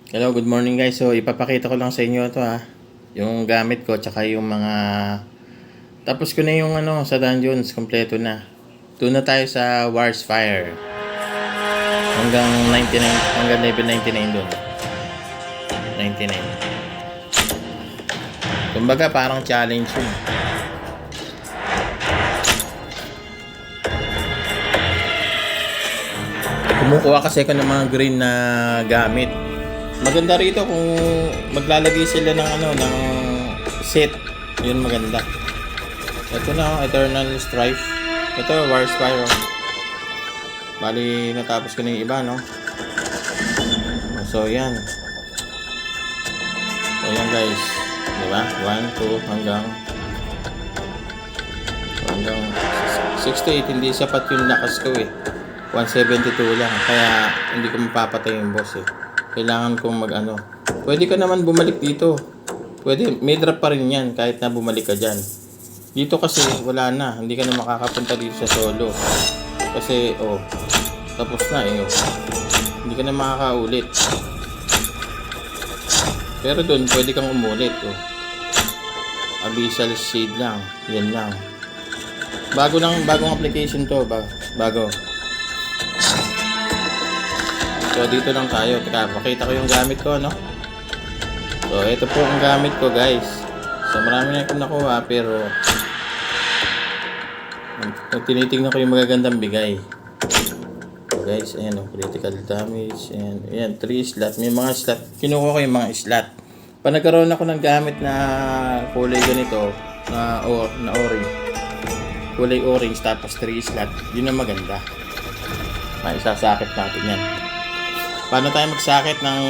Hello, good morning guys. So, ipapakita ko lang sa inyo ito yung gamit ko, tsaka yung mga... Tapos ko na yung sa dungeons, kompleto na. Doon na tayo sa Wars Fire. Hanggang 99, hanggang level 99 doon. 99. Kumbaga, parang challenge yun. Kumukuha kasi ako ng mga green na gamit. Maganda rito kung maglalagay sila ng ng set. Yun maganda. Ito na, Eternal Strife. Ito, Wars Fire. Bali, natapos ko na yung iba, no? So, yan. So, yan guys. Diba? 1, 2, hanggang 68. Hindi sapat yung lakas ko eh. 172 lang. Kaya, hindi ko mapapatay yung boss eh. Kailangan kong pwede ka naman bumalik dito. Pwede, may drop pa rin yan kahit na bumalik ka dyan. Dito kasi wala na, hindi ka na makakapunta dito sa solo. Kasi tapos na hindi ka na makakaulit. Pero doon pwede kang umulit Abyssal Shade lang, yan lang. Bagong application to, bago. So, dito lang tayo. Teka, pakita ko yung gamit ko, no? So, ito po ang gamit ko, guys. So, marami na akong nakuha, pero tinitingnan ko yung magagandang bigay. So, guys, ayan, critical damage. Ayan, 3 slot. May mga slot. Kinuha ko yung mga slot. Pag nagkaroon ako ng gamit na kulay ganito, na orange. Kulay orange, tapos 3 slot. Yun ang maganda. Isasakit natin yan. Paano tayo magsakit ng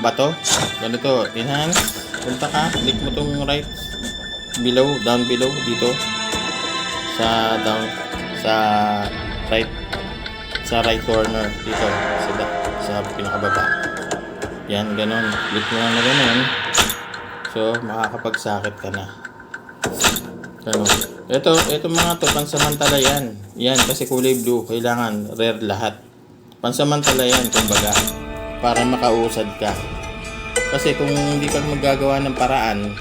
bato? Ganito, enhance. Punta ka, click mo tong right below, down below dito. Sa right corner dito sa pinakababa. Yan, ganun. Click mo lang na ganun. So, makakapagsakit ka na. Ganun. Ito mga to, pansamantala yan. Yan, kasi kulay blue. Kailangan rare lahat. Pansamantala yan, kumbaga. Para makausad ka. Kasi kung hindi ka maggagawa ng paraan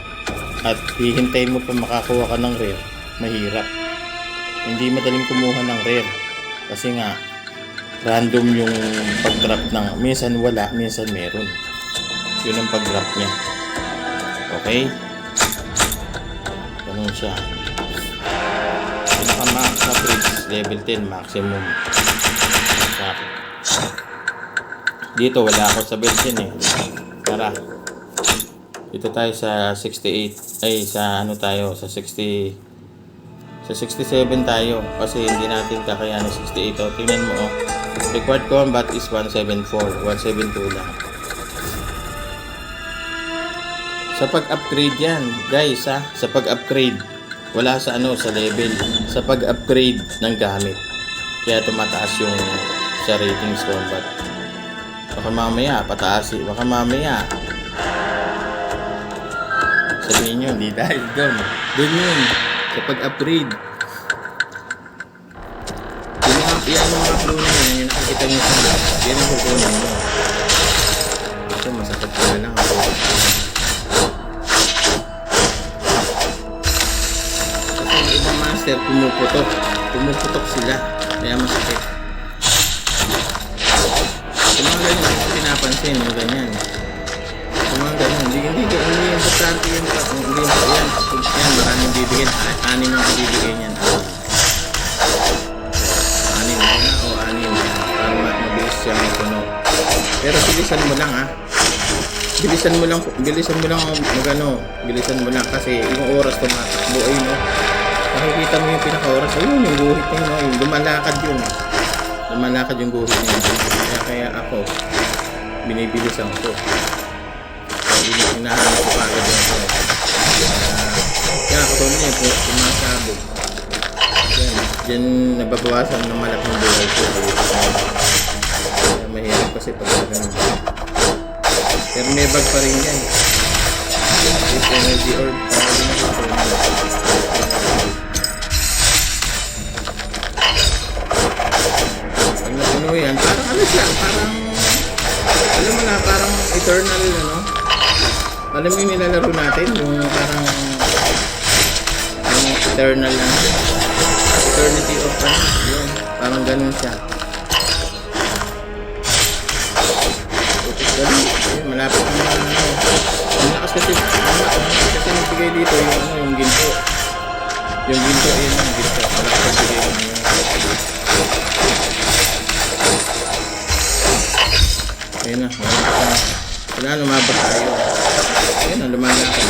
at hihintayin mo pa makakuha ka ng rare, mahirap. Hindi madaling kumuha ng rare. Kasi nga, random yung pag-drop ng minsan wala, minsan meron. Yun ang pag-drop niya. Okay? Ganun siya. Pinaka-max na bridge, level 10, maximum. Dito wala ako sa built-in eh. Tara. Dito tayo sa 68. Ay, sa tayo? Sa 60. Sa 67 tayo. Kasi hindi natin kakayanin 68. Tingnan mo Required combat is 174. 172 lang. Sa pag-upgrade yan, guys sa pag-upgrade. Wala sa sa level. Sa pag-upgrade ng gamit. Kaya tumataas yung sa ratings combat. Baka mamaya pataas baka mamaya sabihin nyo hindi dahil doon yun sa pag-upgrade. Yan yung mga clue na yun, yung nakikita nyo sa lab, yan ang kukunin mo. Ito masakit ko na lang kasi yung ibang master pumuputok sila kaya masakit. Yung mga ganyan, hindi ko pinapansin yung ganyan. Yung mga ganyan, hindi importante yun. Hindi yan. Yan, maraming bibigyan. 6 ang bibigyan yan. 6 muna o 6 yan. Para mabilis siya may puno. Pero bilisan mo lang Bilisan mo lang kasi yung oras tumatakbo. Ayun nakikita mo yung pinaka-oras. Ayun, yung guhit niya. Yung lumalakad yun. Lumalakad yung guhit niya. Kaya ako binibilisan ko. So, inahanap ko agad yung kaya ako niya pumasabog. Diyan nababawasan ng malaking buhay ko. Kaya mahirap kasi pag ganun. Pero may bag pa rin yan. This energy orb para din ako pag napuno yan, parang siya, parang Alam mo na, parang eternal, ano? Alam mo yung nilalaro natin, yung parang yung eternal na eternity of time, yun, parang ganun siya. Dali, malapit na ano. Ang lakas kasi nagbigay dito yung ano, yung ginto. Yung ginto, yun yung ginto. Malakas nagbigay yung ayun na, wala na, lumabas tayo. Ayun na, lumalakad.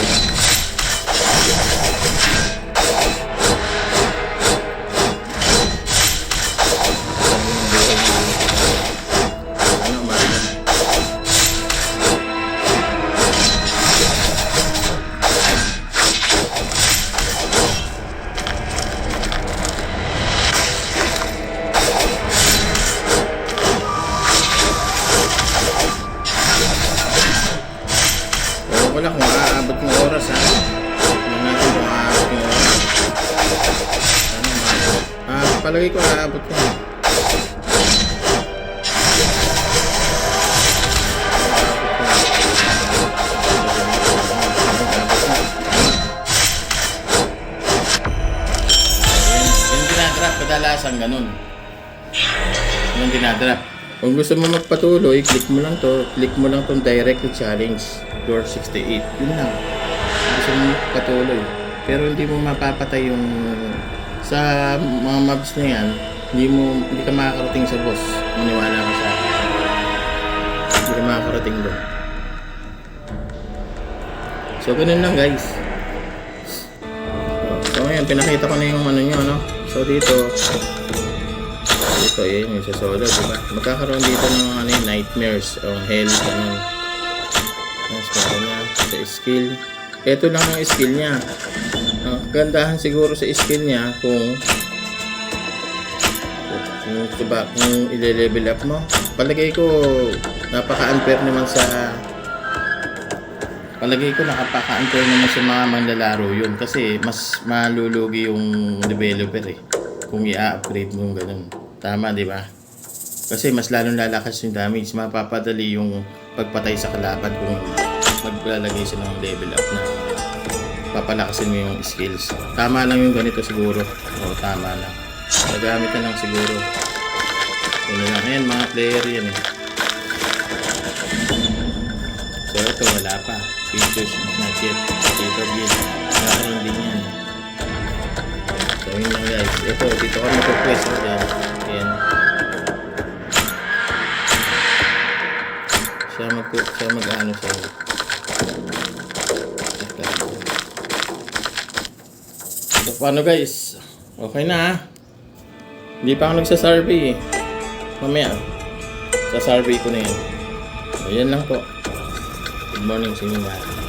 Ano, umaga. Wala kung aabot ng oras ha. Tignan natin kung aabot ng oras. Ano maabot? Palagay ko aabot ko. Yung dinadrop, kadalasan ganun. Yung dinadrop. Kung gusto mo magpatuloy, click mo lang tong direct challenge door 68. Yun lang. Gusto mo magpatuloy. Pero hindi mo mapapatay yung sa mga mobs na yan, hindi ka makakarating sa boss. Maniwala ka sa akin. Hindi ka makakarating doon. So ganun lang guys. So ngayon, pinakita ko na yung ano nyo, no? So dito yun yung sa solo, diba? Magkakaroon dito ng ano, nightmares o hell, ano. Mas na sa skill. Ito lang ang skill niya. Gandahan siguro sa skill niya kung ile-level up mo. Palagay ko napaka-unfair naman sa mga manlalaro yun kasi mas malulugi yung developer kung i-upgrade mo yung ganun. Tama, di ba? Kasi mas lalong lalakas yung damage, mapapadali yung pagpatay sa kalaban kung maglalagay sila ng level up na papalakasin mo yung skills. Tama lang yung ganito siguro. O, tama lang. Nagamit na lang siguro. Yun na lang. Ayan, mga player yan eh. So, ito wala pa. Features, not yet. Dito, yun. Nakaroon din yan. So, yun lang guys. Ito, dito kami po-quest. Ayan. Siya mag-ano sa so, paano guys? Okay na ha? Hindi pa ako nagsa-survey eh. Mamaya, sa survey ko na yun. So, yan lang po. Good morning sa inyo lahat.